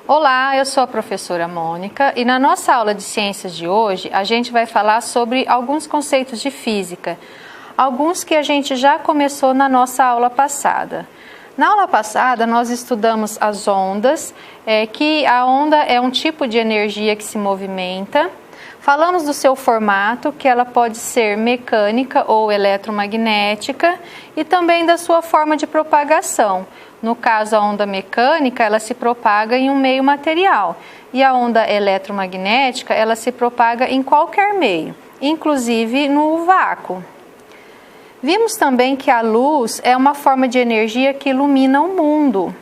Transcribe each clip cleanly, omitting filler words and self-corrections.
Olá, eu sou a professora Mônica e na nossa aula de ciências de hoje a gente vai falar sobre alguns conceitos de física, alguns que a gente já começou na nossa aula passada. Na aula passada nós estudamos as ondas, que a onda é um tipo de energia que se movimenta. Falamos do seu formato, que ela pode ser mecânica ou eletromagnética, e também da sua forma de propagação. No caso, a onda mecânica, ela se propaga em um meio material, e a onda eletromagnética, ela se propaga em qualquer meio, inclusive no vácuo. Vimos também que a luz é uma forma de energia que ilumina o mundo,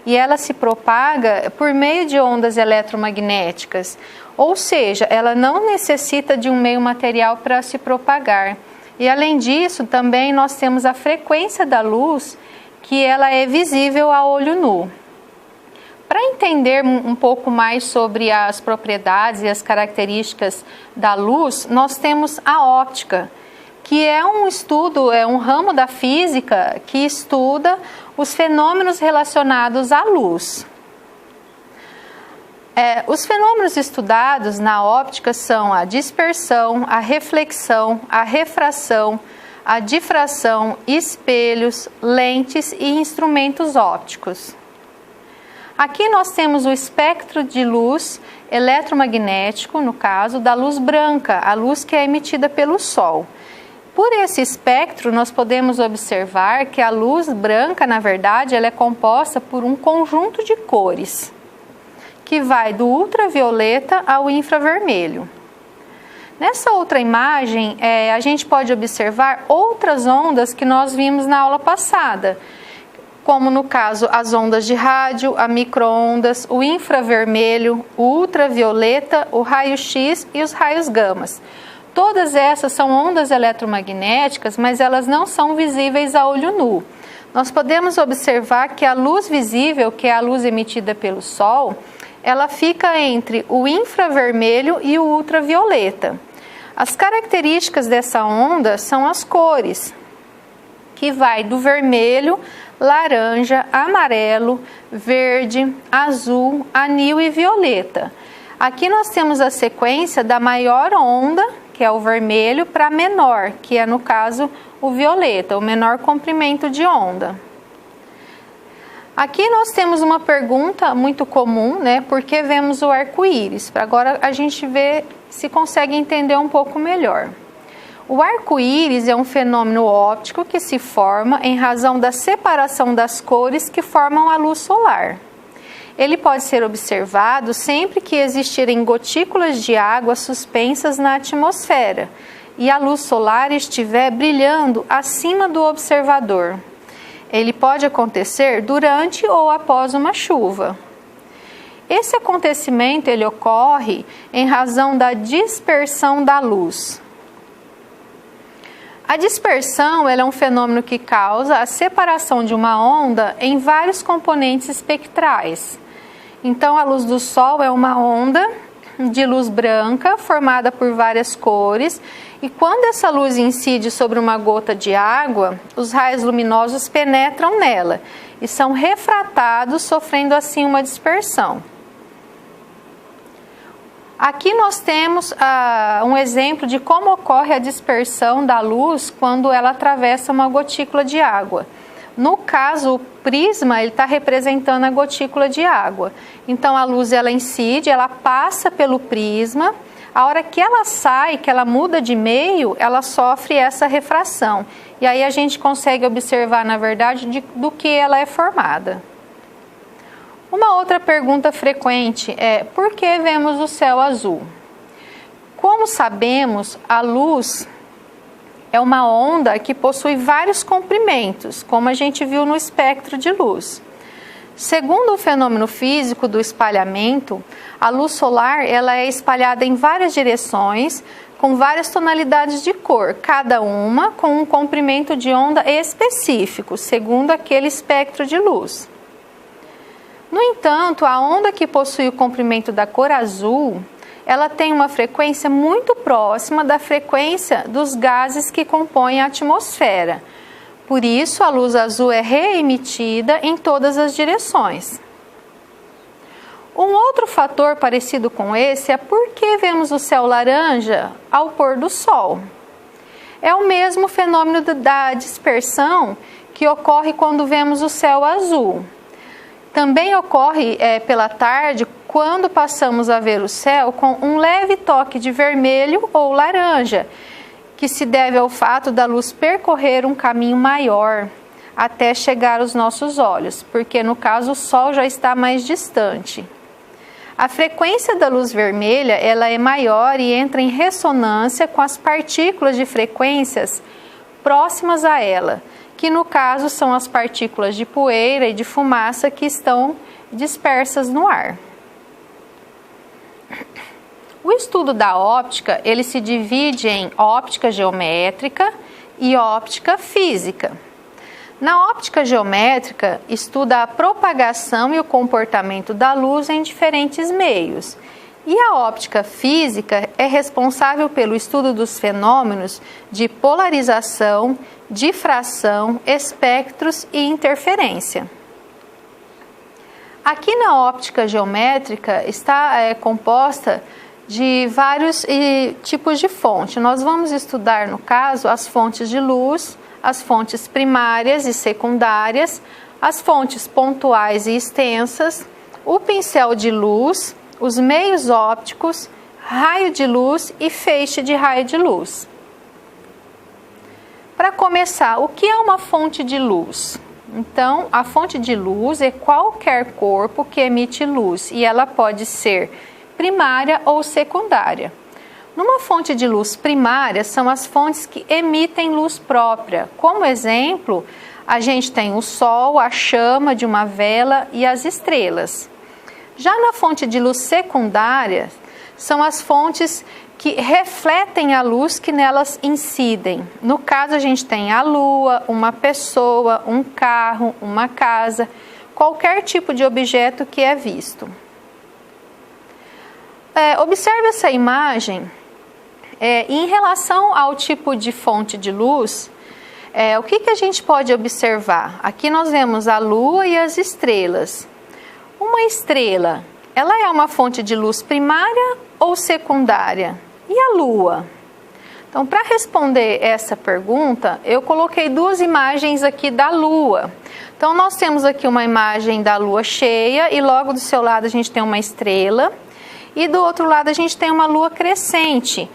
e ela se propaga por meio de ondas eletromagnéticas, ou seja, ela não necessita de um meio material para se propagar. E além disso, também nós temos a frequência da luz, que ela é visível a olho nu. Para entender um pouco mais sobre as propriedades e as características da luz, nós temos a óptica, que é um estudo, é um ramo da física que estuda os fenômenos relacionados à luz. Os fenômenos estudados na óptica são a dispersão, a reflexão, a refração, a difração, espelhos, lentes e instrumentos ópticos. Aqui nós temos o espectro de luz eletromagnético, no caso da luz branca, a luz que é emitida pelo Sol. Por esse espectro, nós podemos observar que a luz branca, na verdade, ela é composta por um conjunto de cores, que vai do ultravioleta ao infravermelho. Nessa outra imagem, a gente pode observar outras ondas que nós vimos na aula passada, como no caso as ondas de rádio, a micro-ondas, o infravermelho, o ultravioleta, o raio-x e os raios gamas. Todas essas são ondas eletromagnéticas, mas elas não são visíveis a olho nu. Nós podemos observar que a luz visível, que é a luz emitida pelo Sol, ela fica entre o infravermelho e o ultravioleta. As características dessa onda são as cores, que vai do vermelho, laranja, amarelo, verde, azul, anil e violeta. Aqui nós temos a sequência da maior onda, que é o vermelho, para a menor, que é no caso o violeta, o menor comprimento de onda. Aqui nós temos uma pergunta muito comum, né? Por que vemos o arco-íris? Para agora a gente ver se consegue entender um pouco melhor. O arco-íris é um fenômeno óptico que se forma em razão da separação das cores que formam a luz solar. Ele pode ser observado sempre que existirem gotículas de água suspensas na atmosfera e a luz solar estiver brilhando acima do observador. Ele pode acontecer durante ou após uma chuva. Esse acontecimento ele ocorre em razão da dispersão da luz. A dispersão ela é um fenômeno que causa a separação de uma onda em vários componentes espectrais. Então, a luz do Sol é uma onda de luz branca formada por várias cores, e quando essa luz incide sobre uma gota de água, os raios luminosos penetram nela e são refratados, sofrendo assim uma dispersão. Aqui nós temos um exemplo de como ocorre a dispersão da luz quando ela atravessa uma gotícula de água. No caso, o prisma está representando a gotícula de água. Então, a luz ela incide, ela passa pelo prisma. A hora que ela sai, que ela muda de meio, ela sofre essa refração. E aí a gente consegue observar, na verdade, do que ela é formada. Uma outra pergunta frequente é: por que vemos o céu azul? Como sabemos, a luz é uma onda que possui vários comprimentos, como a gente viu no espectro de luz. Segundo o fenômeno físico do espalhamento, a luz solar ela é espalhada em várias direções, com várias tonalidades de cor, cada uma com um comprimento de onda específico, segundo aquele espectro de luz. No entanto, a onda que possui o comprimento da cor azul, ela tem uma frequência muito próxima da frequência dos gases que compõem a atmosfera. Por isso, a luz azul é reemitida em todas as direções. Um outro fator parecido com esse é por que vemos o céu laranja ao pôr do sol. É o mesmo fenômeno da dispersão que ocorre quando vemos o céu azul. Também ocorre pela tarde quando passamos a ver o céu com um leve toque de vermelho ou laranja, que se deve ao fato da luz percorrer um caminho maior até chegar aos nossos olhos, porque no caso o sol já está mais distante. A frequência da luz vermelha ela é maior e entra em ressonância com as partículas de frequências próximas a ela, que no caso são as partículas de poeira e de fumaça que estão dispersas no ar. O estudo da óptica ele se divide em óptica geométrica e óptica física. Na óptica geométrica, estuda a propagação e o comportamento da luz em diferentes meios. E a óptica física é responsável pelo estudo dos fenômenos de polarização, difração, espectros e interferência. Aqui na óptica geométrica está composta de vários tipos de fonte. Nós vamos estudar, no caso, as fontes de luz, as fontes primárias e secundárias, as fontes pontuais e extensas, o pincel de luz, os meios ópticos, raio de luz e feixe de raio de luz. Para começar, o que é uma fonte de luz? Então, a fonte de luz é qualquer corpo que emite luz e ela pode ser primária ou secundária. Numa fonte de luz primária, são as fontes que emitem luz própria. Como exemplo, a gente tem o sol, a chama de uma vela e as estrelas. Já na fonte de luz secundária, são as fontes que refletem a luz que nelas incidem. No caso, a gente tem a lua, uma pessoa, um carro, uma casa, qualquer tipo de objeto que é visto. Observe essa imagem. Em relação ao tipo de fonte de luz, o que a gente pode observar? Aqui nós vemos a lua e as estrelas. Uma estrela, ela é uma fonte de luz primária ou secundária? E a lua? Então, para responder essa pergunta, eu coloquei duas imagens aqui da lua. Então, nós temos aqui uma imagem da lua cheia e logo do seu lado a gente tem uma estrela. E do outro lado a gente tem uma lua crescente,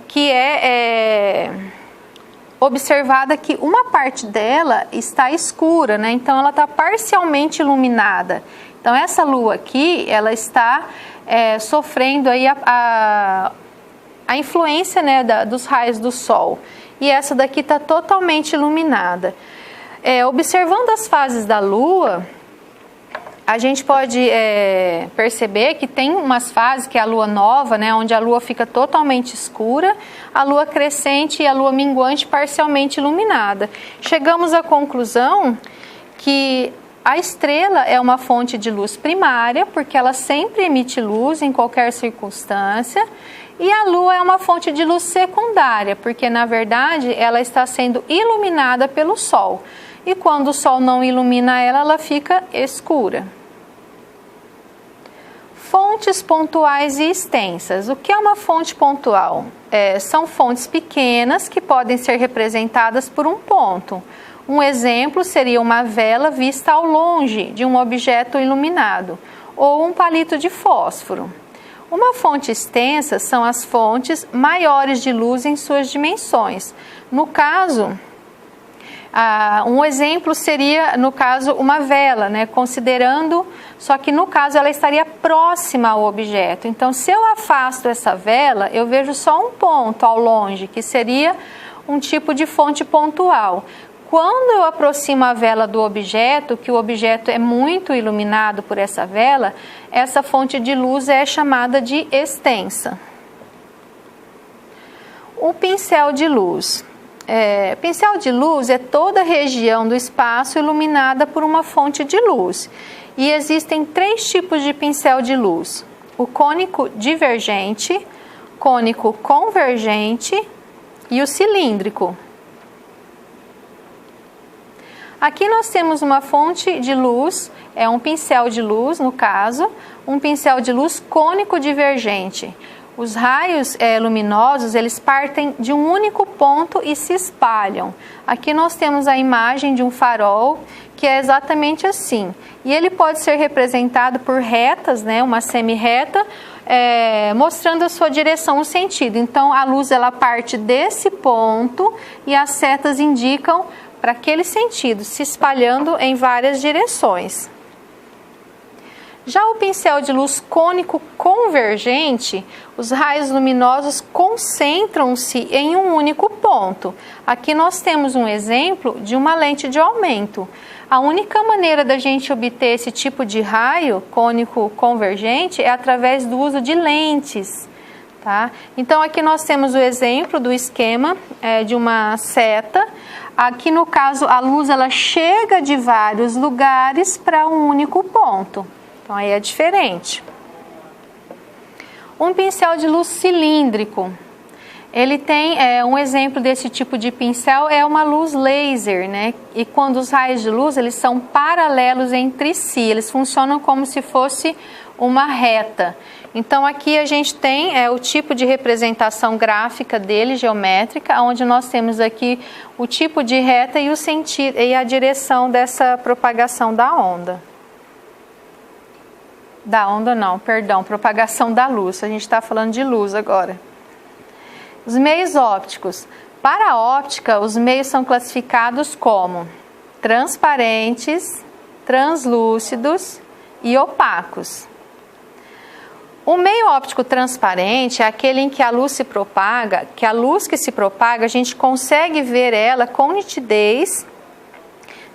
que é observada que uma parte dela está escura, né? Então ela está parcialmente iluminada. Então essa lua aqui, ela está sofrendo aí a influência, né, dos raios do sol. E essa daqui está totalmente iluminada. Observando as fases da lua, a gente pode perceber que tem umas fases, que é a lua nova, né, onde a lua fica totalmente escura, a lua crescente e a lua minguante parcialmente iluminada. Chegamos à conclusão que a estrela é uma fonte de luz primária, porque ela sempre emite luz em qualquer circunstância, e a lua é uma fonte de luz secundária, porque na verdade ela está sendo iluminada pelo sol. E quando o sol não ilumina ela, ela fica escura. Fontes pontuais e extensas. O que é uma fonte pontual? São fontes pequenas que podem ser representadas por um ponto. Um exemplo seria uma vela vista ao longe de um objeto iluminado, ou um palito de fósforo. Uma fonte extensa são as fontes maiores de luz em suas dimensões. No caso, um exemplo seria, no caso, uma vela, né? Considerando, só que no caso ela estaria próxima ao objeto. Então, se eu afasto essa vela, eu vejo só um ponto ao longe, que seria um tipo de fonte pontual. Quando eu aproximo a vela do objeto, que o objeto é muito iluminado por essa vela, essa fonte de luz é chamada de extensa. O pincel de luz. Pincel de luz é toda a região do espaço iluminada por uma fonte de luz. E existem 3 tipos de pincel de luz: o cônico divergente, cônico convergente e o cilíndrico. Aqui nós temos uma fonte de luz, é um pincel de luz no caso, um pincel de luz cônico divergente. Os raios luminosos, eles partem de um único ponto e se espalham. Aqui nós temos a imagem de um farol, que é exatamente assim. E ele pode ser representado por retas, né, uma semi-reta, mostrando a sua direção, o sentido. Então, a luz ela parte desse ponto e as setas indicam para aquele sentido, se espalhando em várias direções. Já o pincel de luz cônico convergente, os raios luminosos concentram-se em um único ponto. Aqui nós temos um exemplo de uma lente de aumento. A única maneira da gente obter esse tipo de raio cônico convergente é através do uso de lentes. Tá? Então aqui nós temos o exemplo do esquema de uma seta. Aqui no caso a luz ela chega de vários lugares para um único ponto. Então aí é diferente. Um pincel de luz cilíndrico. Ele tem um exemplo desse tipo de pincel, é uma luz laser, né? E quando os raios de luz eles são paralelos entre si, eles funcionam como se fosse uma reta. Então aqui a gente tem o tipo de representação gráfica dele, geométrica, onde nós temos aqui o tipo de reta e o sentido e a direção dessa propagação da onda. Da onda não, perdão, propagação da luz. A gente está falando de luz agora. Os meios ópticos. Para a óptica, os meios são classificados como transparentes, translúcidos e opacos. O meio óptico transparente é aquele em que a luz se propaga, que a luz que se propaga, a gente consegue ver ela com nitidez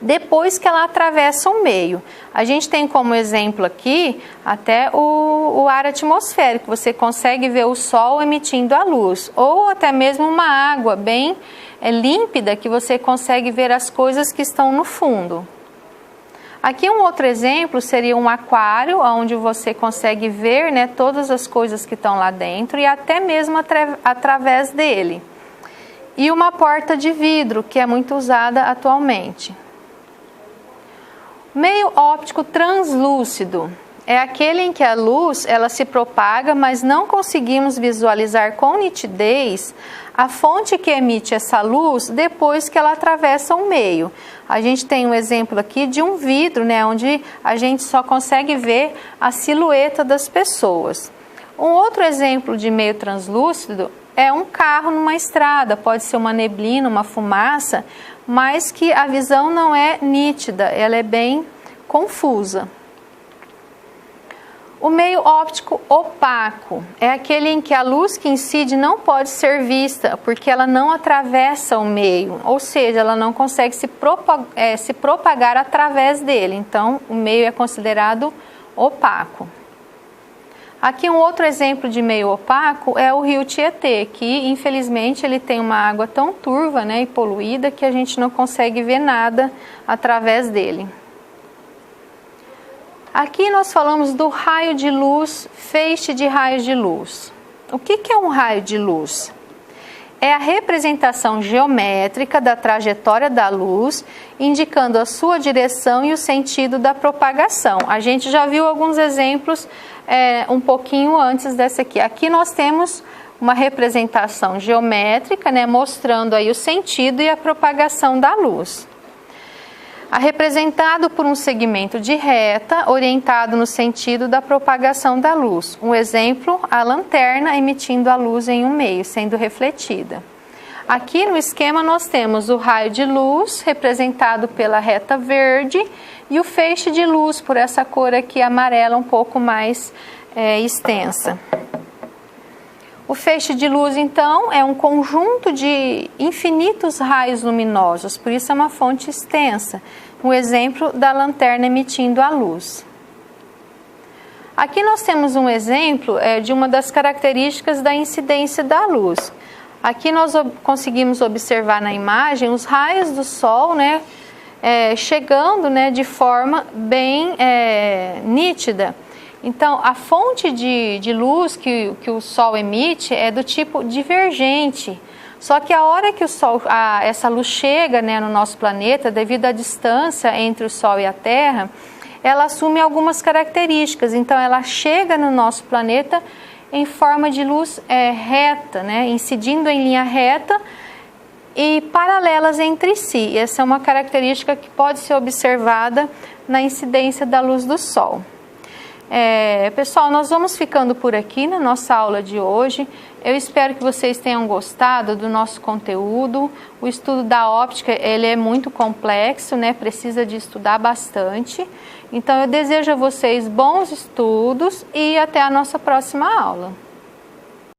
depois que ela atravessa o meio. A gente tem como exemplo aqui até o ar atmosférico, você consegue ver o sol emitindo a luz, ou até mesmo uma água bem límpida que você consegue ver as coisas que estão no fundo. Aqui um outro exemplo seria um aquário, onde você consegue ver, né, todas as coisas que estão lá dentro e até mesmo através dele. E uma porta de vidro, que é muito usada atualmente. Meio óptico translúcido é aquele em que a luz ela se propaga, mas não conseguimos visualizar com nitidez a fonte que emite essa luz depois que ela atravessa o meio. A gente tem um exemplo aqui de um vidro, né, onde a gente só consegue ver a silhueta das pessoas. Um outro exemplo de meio translúcido é um carro numa estrada, pode ser uma neblina, uma fumaça, mas que a visão não é nítida, ela é bem confusa. O meio óptico opaco é aquele em que a luz que incide não pode ser vista, porque ela não atravessa o meio, ou seja, ela não consegue se propagar através dele, então o meio é considerado opaco. Aqui um outro exemplo de meio opaco é o rio Tietê, que infelizmente ele tem uma água tão turva, né, e poluída que a gente não consegue ver nada através dele. Aqui nós falamos do raio de luz, feixe de raios de luz. O que é um raio de luz? É a representação geométrica da trajetória da luz, indicando a sua direção e o sentido da propagação. A gente já viu alguns exemplos um pouquinho antes dessa aqui. Aqui nós temos uma representação geométrica, né, mostrando aí o sentido e a propagação da luz. Representado por um segmento de reta, orientado no sentido da propagação da luz. Um exemplo, a lanterna emitindo a luz em um meio, sendo refletida. Aqui no esquema nós temos o raio de luz, representado pela reta verde, e o feixe de luz, por essa cor aqui amarela um pouco mais extensa. O feixe de luz, então, é um conjunto de infinitos raios luminosos, por isso é uma fonte extensa. Um exemplo da lanterna emitindo a luz. Aqui nós temos um exemplo de uma das características da incidência da luz. Aqui nós conseguimos observar na imagem os raios do sol, né, chegando, né, de forma bem nítida. Então, a fonte de luz que o Sol emite é do tipo divergente, Só que a hora que o Sol, essa luz chega, né, no nosso planeta, devido à distância entre o Sol e a Terra, ela assume algumas características. Então, ela chega no nosso planeta em forma de luz reta, né, incidindo em linha reta e paralelas entre si. Essa é uma característica que pode ser observada na incidência da luz do Sol. Pessoal, nós vamos ficando por aqui na nossa aula de hoje. Eu espero que vocês tenham gostado do nosso conteúdo. O estudo da óptica, ele é muito complexo, né? Precisa de estudar bastante. Então, eu desejo a vocês bons estudos e até a nossa próxima aula.